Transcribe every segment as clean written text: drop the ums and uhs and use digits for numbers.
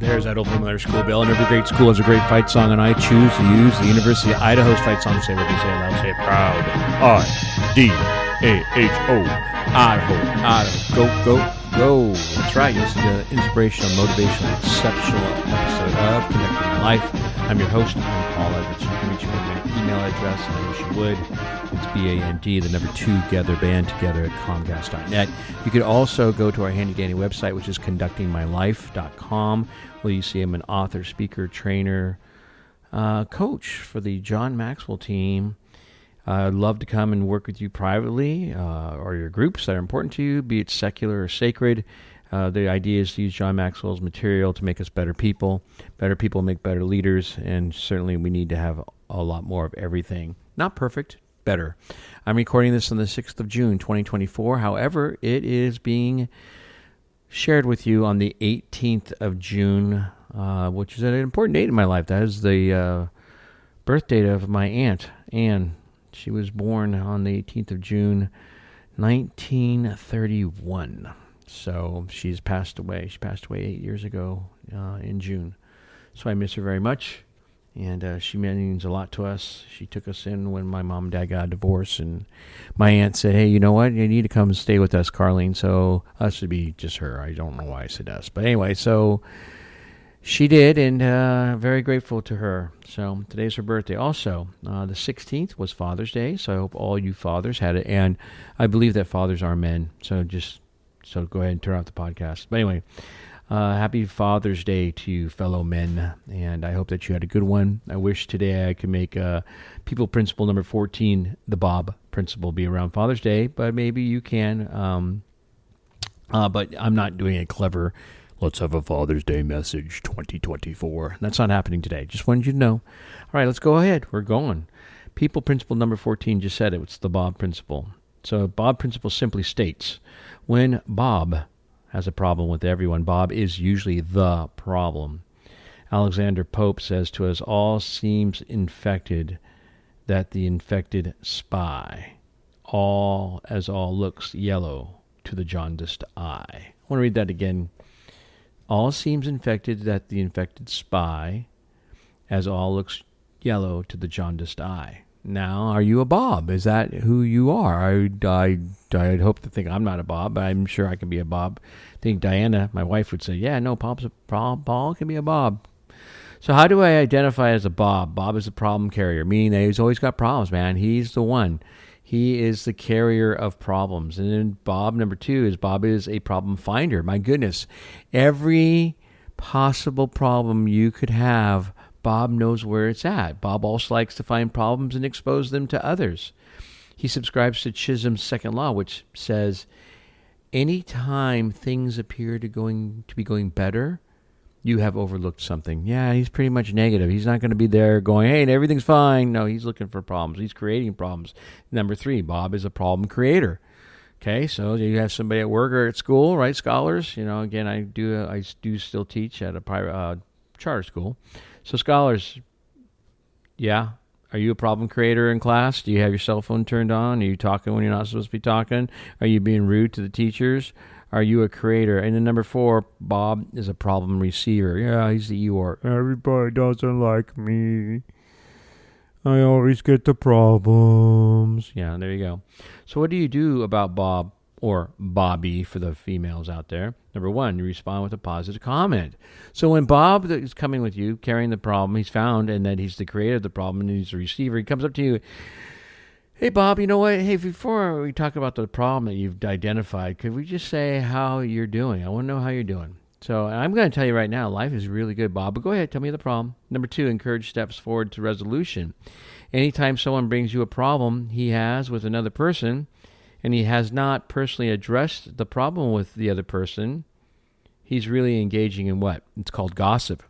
There's that opening letter school bell, and every great school has a great fight song, and I choose to use the University of Idaho's fight song. Say what you say loud, say it proud. I-D-A-H-O. Idaho, Idaho, go, go, go. That's right, you listen to an inspirational, motivational, exceptional episode of Connecting My Life. I'm your host, I'm Paul Everett. You can reach me with my email address, and I wish you would. It's BAND, the number 2 together, band together at comcast.net. You could also go to our handy-dandy website, which is conductingmylife.com, where you see I'm an author, speaker, trainer, coach for the John Maxwell team. I'd love to come and work with you privately or your groups that are important to you, be it secular or sacred. The idea is to use John Maxwell's material to make us better people. Better people make better leaders, and certainly we need to have a lot more of everything. Not perfect, better. I'm recording this on the 6th of June, 2024. However, it is being shared with you on the 18th of June, which is an important date in my life. That is the birth date of my aunt, Anne. She was born on the 18th of June, 1931. So she's passed away. She passed away 8 years ago in June. So I miss her very much. And she means a lot to us. She took us in when my mom and dad got a divorce. And my aunt said, hey, you know what? You need to come and stay with us, Carlene. So us would be just her. I don't know why I said us. But anyway, so she did, and very grateful to her. So today's her birthday. Also, the 16th was Father's Day, so I hope all you fathers had it. And I believe that fathers are men, so go ahead and turn off the podcast. But anyway, happy Father's Day to you fellow men, and I hope that you had a good one. I wish today I could make People Principle number 14, the Bob Principle, be around Father's Day, but maybe you can. But I'm not doing a clever let's have a Father's Day message 2024. That's not happening today. Just wanted you to know. All right, let's go ahead. We're going. People Principle number 14 just said it. It's the Bob Principle. So Bob Principle simply states, when Bob has a problem with everyone, Bob is usually the problem. Alexander Pope says to us, all seems infected that the infected spy. All looks yellow to the jaundiced eye. I want to read that again. All seems infected that the infected spy, as all looks yellow to the jaundiced eye. Now, are you a Bob? Is that who you are? I'd hope to think I'm not a Bob, but I'm sure I can be a Bob. I think Diana, my wife, would say, yeah, no, Paul can be a Bob. So how do I identify as a Bob? Bob is a problem carrier, meaning that he's always got problems, man. He's the one. He is the carrier of problems. And then Bob, number 2, is Bob is a problem finder. My goodness. Every possible problem you could have, Bob knows where it's at. Bob also likes to find problems and expose them to others. He subscribes to Chisholm's second law, which says, anytime things appear to be going better, you have overlooked something. Yeah, he's pretty much negative. He's not going to be there going, hey, everything's fine. No, he's looking for problems. He's creating problems. Number 3, Bob is a problem creator. Okay, so you have somebody at work or at school, right? Scholars, again, I do still teach at a private charter school. So scholars, yeah, are you a problem creator in class? Do you have your cell phone turned on? Are you talking when you're not supposed to be talking? Are you being rude to the teachers? Are you a creator? And then number 4, Bob is a problem receiver. Yeah, he's the Eeyore. Everybody doesn't like me. I always get the problems. Yeah, there you go. So what do you do about Bob or Bobby for the females out there? Number 1, you respond with a positive comment. So when Bob is coming with you, carrying the problem he's found, and that he's the creator of the problem and he's the receiver, he comes up to you, hey, Bob, you know what? Hey, before we talk about the problem that you've identified, could we just say how you're doing? I want to know how you're doing. So I'm going to tell you right now, life is really good, Bob, but go ahead, tell me the problem. Number 2, encourage steps forward to resolution. Anytime someone brings you a problem he has with another person, and he has not personally addressed the problem with the other person, he's really engaging in what? It's called gossip.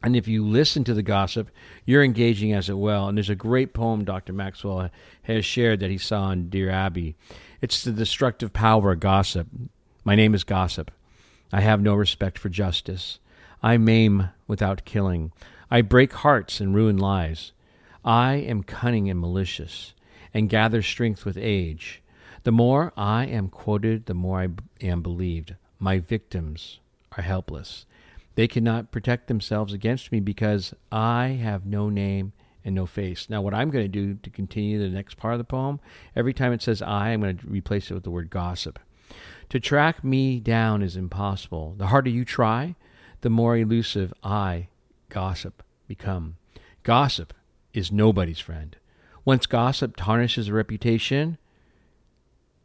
And if you listen to the gossip, you're engaging as it well. And there's a great poem Dr. Maxwell has shared that he saw in Dear Abby. It's the destructive power of gossip. My name is Gossip. I have no respect for justice. I maim without killing. I break hearts and ruin lives. I am cunning and malicious, and gather strength with age. The more I am quoted, the more I am believed. My victims are helpless. They cannot protect themselves against me because I have no name and no face. Now, what I'm going to do to continue the next part of the poem, every time it says I'm going to replace it with the word gossip. To track me down is impossible. The harder you try, the more elusive I, gossip, become. Gossip is nobody's friend. Once gossip tarnishes a reputation,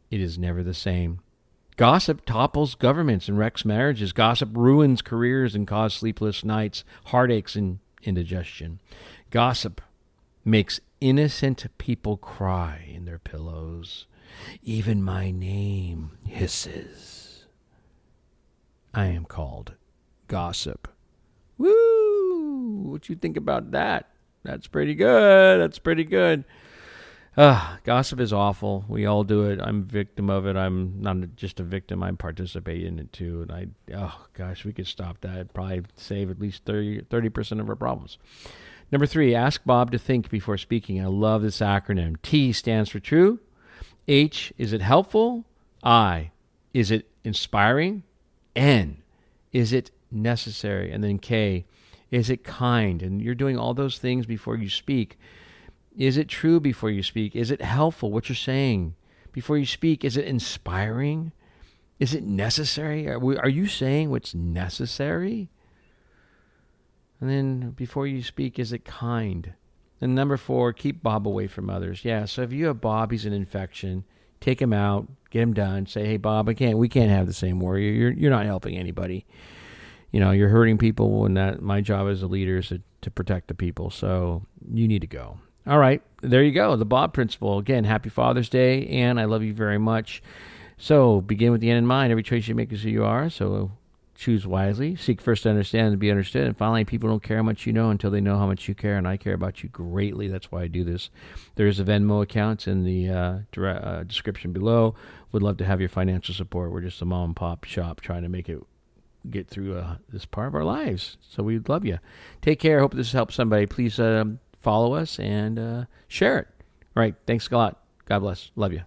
it is never the same. Gossip topples governments and wrecks marriages. Gossip ruins careers and causes sleepless nights, heartaches, and indigestion. Gossip makes innocent people cry in their pillows. Even my name hisses. I am called gossip. Woo! What you think about that? That's pretty good. That's pretty good. Gossip is awful. We all do it. I'm a victim of it. I'm not just a victim. I participate in it too. And we could stop that. It'd probably save at least 30% of our problems. Number 3, ask Bob to think before speaking. I love this acronym. T stands for true. H, is it helpful? I, is it inspiring? N, is it necessary? And then K, is it kind? And you're doing all those things before you speak. Is it true before you speak? Is it helpful, what you're saying? Before you speak, is it inspiring? Is it necessary? Are you saying what's necessary? And then before you speak, is it kind? And number 4, keep Bob away from others. Yeah, so if you have Bob, he's an infection, take him out, get him done. Say, hey, Bob, we can't have the same war. You're not helping anybody. You're hurting people, and my job as a leader is to protect the people. So you need to go. All right, there you go. The Bob Principle. Again, happy Father's Day, and I love you very much. So begin with the end in mind. Every choice you make is who you are. So choose wisely. Seek first to understand and to be understood. And finally, people don't care how much you know until they know how much you care. And I care about you greatly. That's why I do this. There's a Venmo account in the description below. Would love to have your financial support. We're just a mom and pop shop trying to make it get through this part of our lives. So we'd love you. Take care. Hope this helps somebody. Please follow us and share it. All right. Thanks a lot. God bless. Love you.